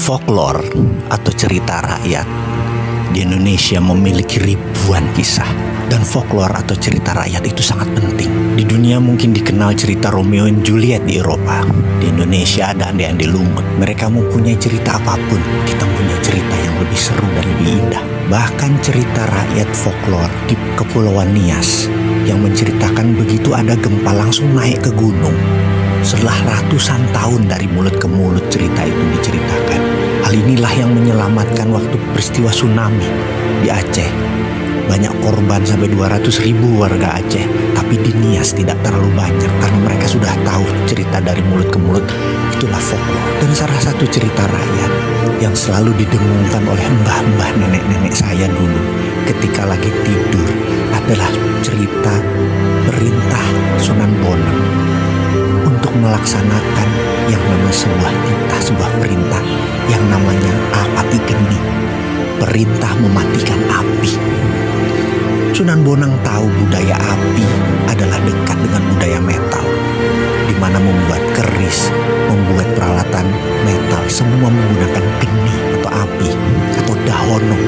Folklore atau cerita rakyat di Indonesia memiliki ribuan kisah. Dan folklore atau cerita rakyat itu sangat penting. Di dunia mungkin dikenal cerita Romeo and Juliet di Eropa. Di Indonesia ada yang di Lumut. Mereka mempunyai cerita apapun. Kita punya cerita yang lebih seru dan lebih indah. Bahkan cerita rakyat folklore di Kepulauan Nias yang menceritakan begitu ada gempa langsung naik ke gunung. Setelah ratusan tahun dari mulut ke mulut cerita itu diceritakan. Hal inilah yang menyelamatkan waktu peristiwa tsunami di Aceh. Banyak korban sampai 200.000 warga Aceh. Tapi di Nias tidak terlalu banyak karena mereka sudah tahu cerita dari mulut ke mulut. Itulah folklore. Dan salah satu cerita rakyat yang selalu didengungkan oleh mbah-mbah nenek-nenek saya dulu ketika lagi tidur adalah cerita perintah Sunan Bonang untuk melaksanakan yang namanya sebuah titah, sebuah perintah yang namanya Apati Geni, perintah mematikan api. Sunan Bonang tahu budaya api adalah dekat dengan budaya metal, di mana membuat keris, membuat peralatan metal, semua menggunakan geni atau api atau dahono.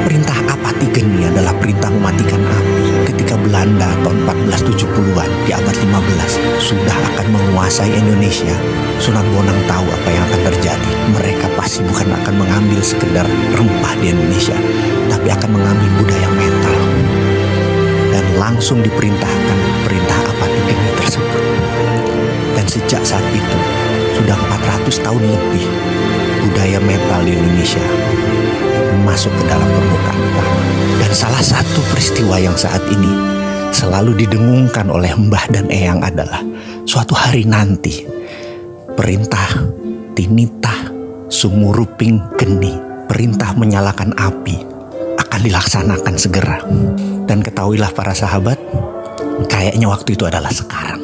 Perintah Apati Geni adalah perintah mematikan api. Ketika Belanda tahun 1470-an di abad 15 sudah akan menguasai Indonesia, Sunan Bonang tahu apa yang akan terjadi. Mereka pasti bukan akan mengambil sekedar rempah di Indonesia, tapi akan mengambil budaya metal. Dan langsung diperintahkan perintah Apati Geni tersebut. Dan sejak saat itu sudah 400 tahun lebih budaya metal di Indonesia masuk ke dalam permukaan tanah. Dan salah satu peristiwa yang saat ini selalu didengungkan oleh Mbah dan Eyang adalah suatu hari nanti perintah Tinitah Sumuruping Geni, perintah menyalakan api, akan dilaksanakan segera. Dan ketahuilah para sahabat, kayaknya waktu itu adalah sekarang.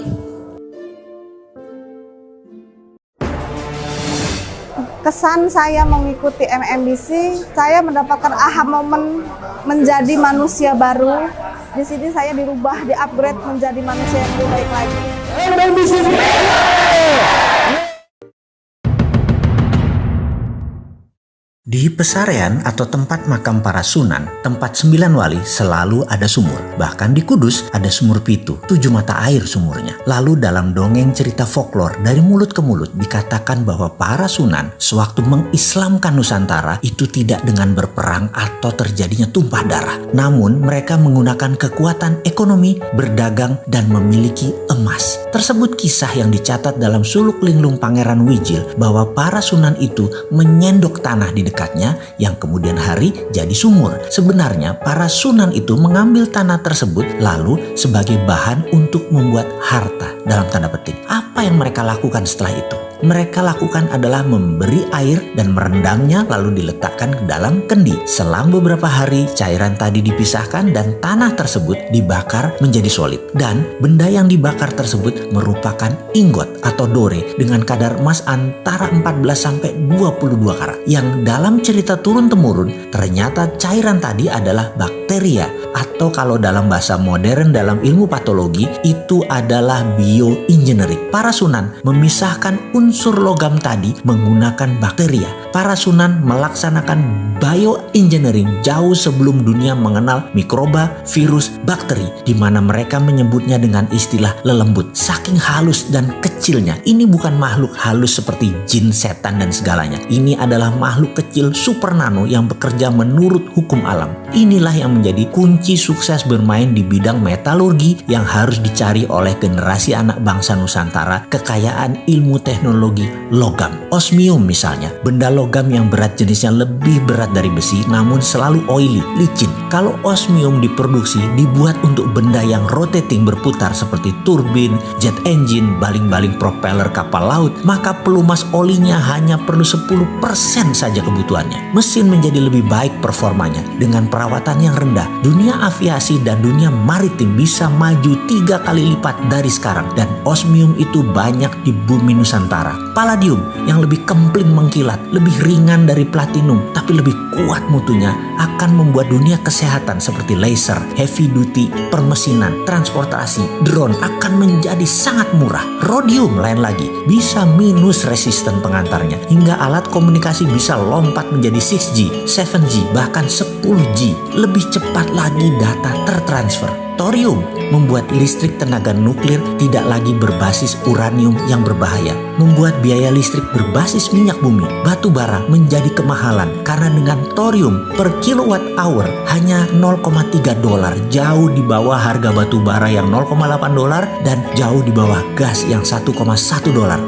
Kesan saya mengikuti MMBC, saya mendapatkan aha momen menjadi manusia baru. Di sini saya dirubah, di-upgrade menjadi manusia yang lebih baik lagi. MMBC. Di Pesarean atau tempat makam para sunan, tempat 9 wali selalu ada sumur. Bahkan di Kudus ada sumur pitu, 7 mata air sumurnya. Lalu dalam dongeng cerita folklore dari mulut ke mulut dikatakan bahwa para sunan sewaktu mengislamkan Nusantara itu tidak dengan berperang atau terjadinya tumpah darah. Namun mereka menggunakan kekuatan ekonomi, berdagang, dan memiliki emas. Tersebut kisah yang dicatat dalam suluk linglung Pangeran Wijil bahwa para sunan itu menyendok tanah di dekatnya yang kemudian hari jadi sumur. Sebenarnya para sunan itu mengambil tanah tersebut lalu sebagai bahan untuk membuat harta dalam tanda petik. Apa yang mereka lakukan setelah itu? Mereka lakukan adalah memberi air dan merendamnya lalu diletakkan ke dalam kendi. Selang beberapa hari cairan tadi dipisahkan dan tanah tersebut dibakar menjadi solid. Dan benda yang dibakar tersebut merupakan ingot atau dore dengan kadar emas antara 14 sampai 22 karat. Yang dalam cerita turun-temurun ternyata cairan tadi adalah bakteria atau kalau dalam bahasa modern dalam ilmu patologi itu adalah bioengineering. Para sunan memisahkan unsur logam tadi menggunakan bakteria. Para sunan melaksanakan bioengineering jauh sebelum dunia mengenal mikroba, virus, bakteri, di mana mereka menyebutnya dengan istilah lelembut. Saking halus dan kecilnya, ini bukan makhluk halus seperti jin, setan, dan segalanya. Ini adalah makhluk kecil super nano yang bekerja menurut hukum alam. Inilah yang menjadi kunci sukses bermain di bidang metalurgi yang harus dicari oleh generasi anak bangsa Nusantara, kekayaan ilmu teknologi logam. Osmium misalnya, benda logam yang berat jenisnya lebih berat dari besi namun selalu oily, licin. Kalau osmium diproduksi dibuat untuk benda yang rotating berputar seperti turbin, jet engine, baling-baling propeller kapal laut, maka pelumas olinya hanya perlu 10% saja kebutuhannya. Mesin menjadi lebih baik performanya dengan perawatan yang rendah, dunia aviasi dan dunia maritim bisa maju 3 kali lipat dari sekarang. Dan osmium itu banyak di bumi Nusantara. Palladium yang lebih kempling mengkilat, lebih ringan dari platinum, tapi lebih kuat mutunya, akan membuat dunia kesehatan seperti laser, heavy duty, permesinan, transportasi, drone akan menjadi sangat murah. Rhodium lain lagi, bisa minus resisten pengantarnya, hingga alat komunikasi bisa lompat menjadi 6G, 7G, bahkan 10G. Lebih cepat lagi data tertransfer. Thorium membuat listrik tenaga nuklir tidak lagi berbasis uranium yang berbahaya, membuat biaya listrik berbasis minyak bumi, batu bara menjadi kemahalan karena dengan thorium per kilowatt hour hanya $0,3, jauh di bawah harga batu bara yang $0,8 dan jauh di bawah gas yang $1,1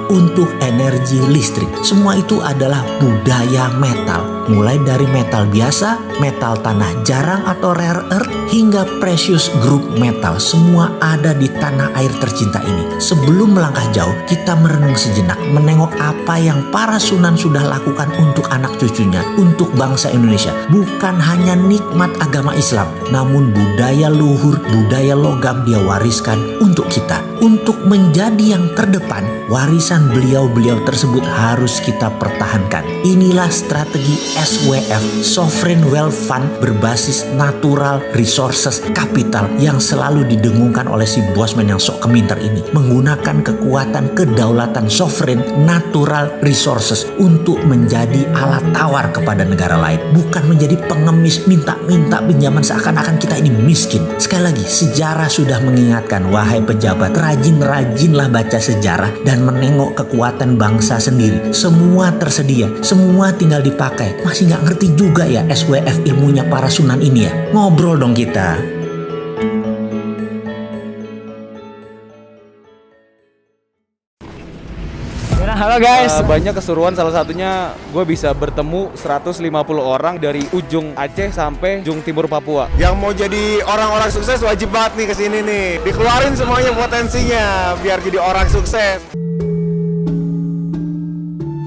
untuk energi listrik. Semua itu adalah budaya metal, mulai dari metal biasa, metal tanah jarang atau rare earth, hingga precious group metal, semua ada di tanah air tercinta ini. Sebelum melangkah jauh, kita merenung sejenak, menengok apa yang para Sunan sudah lakukan untuk anak cucunya, untuk bangsa Indonesia. Bukan hanya nikmat agama Islam, namun budaya luhur, budaya logam dia wariskan untuk kita. Untuk menjadi yang terdepan, warisan beliau-beliau tersebut harus kita pertahankan. Inilah strategi SWF, Sovereign Wealth Fund, berbasis natural resources capital yang selalu didengungkan oleh si bosman yang sok keminter ini. Menggunakan kekuatan kedaulatan sovereign natural resources untuk menjadi alat tawar kepada negara lain. Bukan menjadi pengemis minta-minta pinjaman seakan-akan kita ini miskin. Sekali lagi, sejarah sudah mengingatkan, wahai pejabat, rajin-rajinlah baca sejarah dan menengok kekuatan bangsa sendiri. Semua tersedia, semua tinggal dipakai. Masih nggak ngerti juga ya SWF ilmunya para Sunan ini ya? Ngobrol dong kita. Halo guys. Banyak keseruan, salah satunya gue bisa bertemu 150 orang dari ujung Aceh sampai ujung timur Papua. Yang mau jadi orang-orang sukses wajib banget nih kesini nih. Dikeluarin semuanya potensinya biar jadi orang sukses.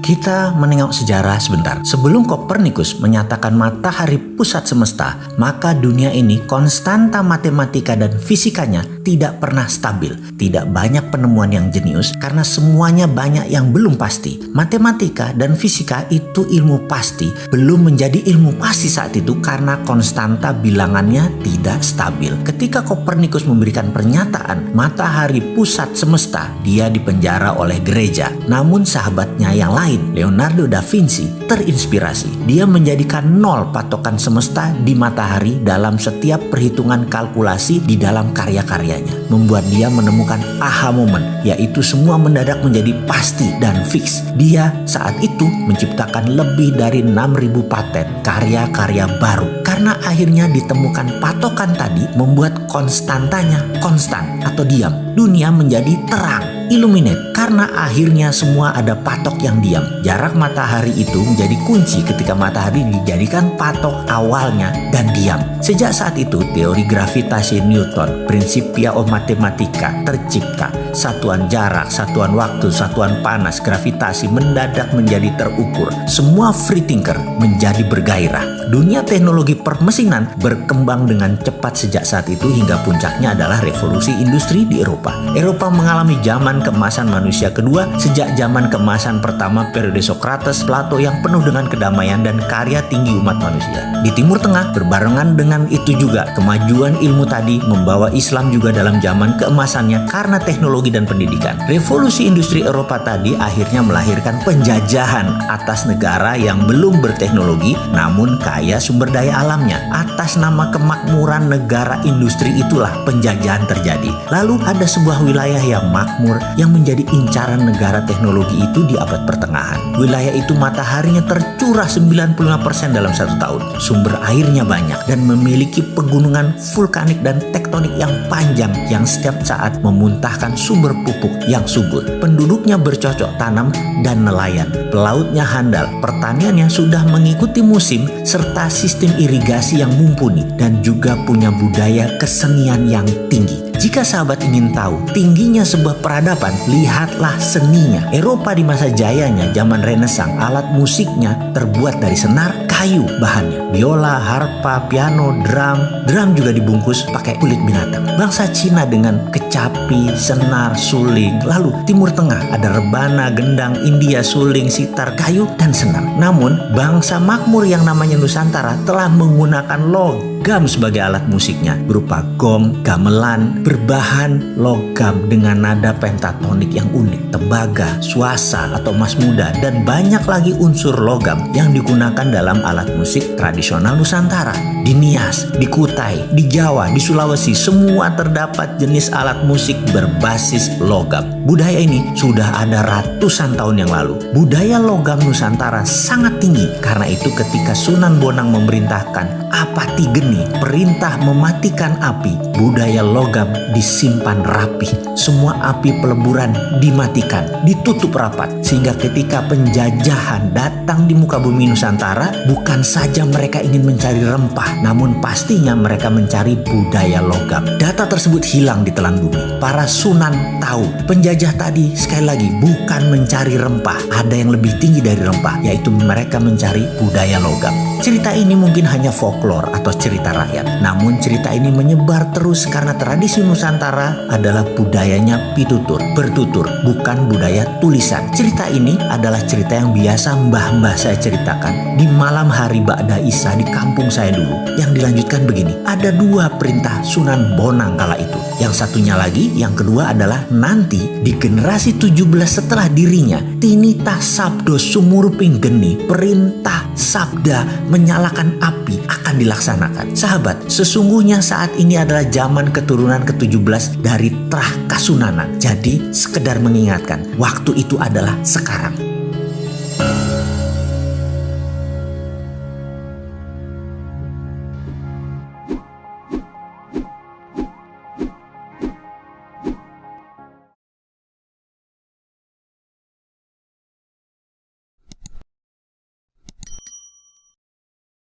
Kita menengok sejarah sebentar. Sebelum Kopernikus menyatakan matahari pusat semesta, maka dunia ini konstanta matematika dan fisikanya tidak pernah stabil. Tidak banyak penemuan yang jenius karena semuanya banyak yang belum pasti. Matematika dan fisika itu ilmu pasti, belum menjadi ilmu pasti saat itu karena konstanta bilangannya tidak stabil. Ketika Kopernikus memberikan pernyataan matahari pusat semesta, dia dipenjara oleh gereja. Namun sahabatnya yang lain, Leonardo da Vinci, terinspirasi. Dia menjadikan 0 patokan semesta di matahari dalam setiap perhitungan kalkulasi di dalam karya-karyanya. Membuat dia menemukan aha moment, yaitu semua mendadak menjadi pasti dan fix. Dia saat itu menciptakan lebih dari 6.000 paten karya-karya baru. Karena akhirnya ditemukan patokan tadi membuat konstantanya konstan atau diam. Dunia menjadi terang, illuminate, karena akhirnya semua ada patok yang diam. Jarak matahari itu menjadi kunci ketika matahari dijadikan patok awalnya dan diam. Sejak saat itu teori gravitasi Newton, Principia of Mathematica tercipta. Satuan jarak, satuan waktu, satuan panas, gravitasi mendadak menjadi terukur. Semua free thinker menjadi bergairah. Dunia teknologi permesinan berkembang dengan cepat sejak saat itu hingga puncaknya adalah revolusi industri di Eropa. Eropa mengalami zaman keemasan manusia kedua sejak zaman keemasan pertama periode Socrates, Plato yang penuh dengan kedamaian dan karya tinggi umat manusia. Di Timur Tengah berbarengan dengan itu juga kemajuan ilmu tadi membawa Islam juga dalam zaman keemasannya karena teknologi dan pendidikan. Revolusi industri Eropa tadi akhirnya melahirkan penjajahan atas negara yang belum berteknologi namun kaya sumber daya alamnya. Atas nama kemakmuran negara industri itulah penjajahan terjadi. Lalu ada sebuah wilayah yang makmur yang menjadi incaran negara teknologi itu di abad pertengahan. Wilayah itu mataharinya tercurah 95% dalam 1 tahun. Sumber airnya banyak dan memiliki pegunungan vulkanik dan tektonik tektonik yang panjang yang setiap saat memuntahkan sumber pupuk yang subur. Penduduknya bercocok tanam dan nelayan. Pelautnya handal, pertaniannya sudah mengikuti musim serta sistem irigasi yang mumpuni dan juga punya budaya kesenian yang tinggi. Jika sahabat ingin tahu tingginya sebuah peradaban, lihatlah seninya. Eropa di masa jayanya, zaman Renaissance, alat musiknya terbuat dari senar, kayu bahannya. Biola, harpa, piano, drum. Drum juga dibungkus pakai kulit binatang. Bangsa Cina dengan kecapi, senar, suling. Lalu Timur Tengah ada rebana, gendang, India, suling, sitar, kayu, dan senar. Namun bangsa makmur yang namanya Nusantara telah menggunakan logam sebagai alat musiknya, berupa gong, gamelan, berbahan logam dengan nada pentatonik yang unik, tembaga, suasa atau mas muda, dan banyak lagi unsur logam yang digunakan dalam alat musik tradisional Nusantara. Di Nias, di Kutai, di Jawa, di Sulawesi, semua terdapat jenis alat musik berbasis logam. Budaya ini sudah ada ratusan tahun yang lalu. Budaya logam Nusantara sangat tinggi. Karena itu ketika Sunan Bonang memerintahkan Apati Geni, perintah mematikan api, budaya logam disimpan rapih. Semua api peleburan dimatikan, ditutup rapat, sehingga ketika penjajahan datang di muka bumi Nusantara, bukan saja mereka ingin mencari rempah, namun pastinya mereka mencari budaya logam. Data tersebut hilang di telan bumi. Para sunan tahu penjajah tadi sekali lagi bukan mencari rempah, ada yang lebih tinggi dari rempah, yaitu mereka mencari budaya logam. Cerita ini mungkin hanya folklore atau cerita rakyat, namun cerita ini menyebar terus karena tradisi Nusantara adalah budayanya pitutur, bertutur, bukan budaya tulisan. Cerita ini adalah cerita yang biasa mbah-mbah saya ceritakan di malam hari Ba'da Isya di kampung saya dulu. Yang dilanjutkan begini, ada dua perintah Sunan Bonang kala itu. Yang satunya lagi, yang kedua adalah nanti di generasi 17 setelah dirinya, tinitah sabdo sumurping geni, perintah sabda menyalakan api akan dilaksanakan. Sahabat, sesungguhnya saat ini adalah zaman keturunan ke-17 dari Trah Kasunanan. Jadi sekedar mengingatkan, waktu itu adalah sekarang.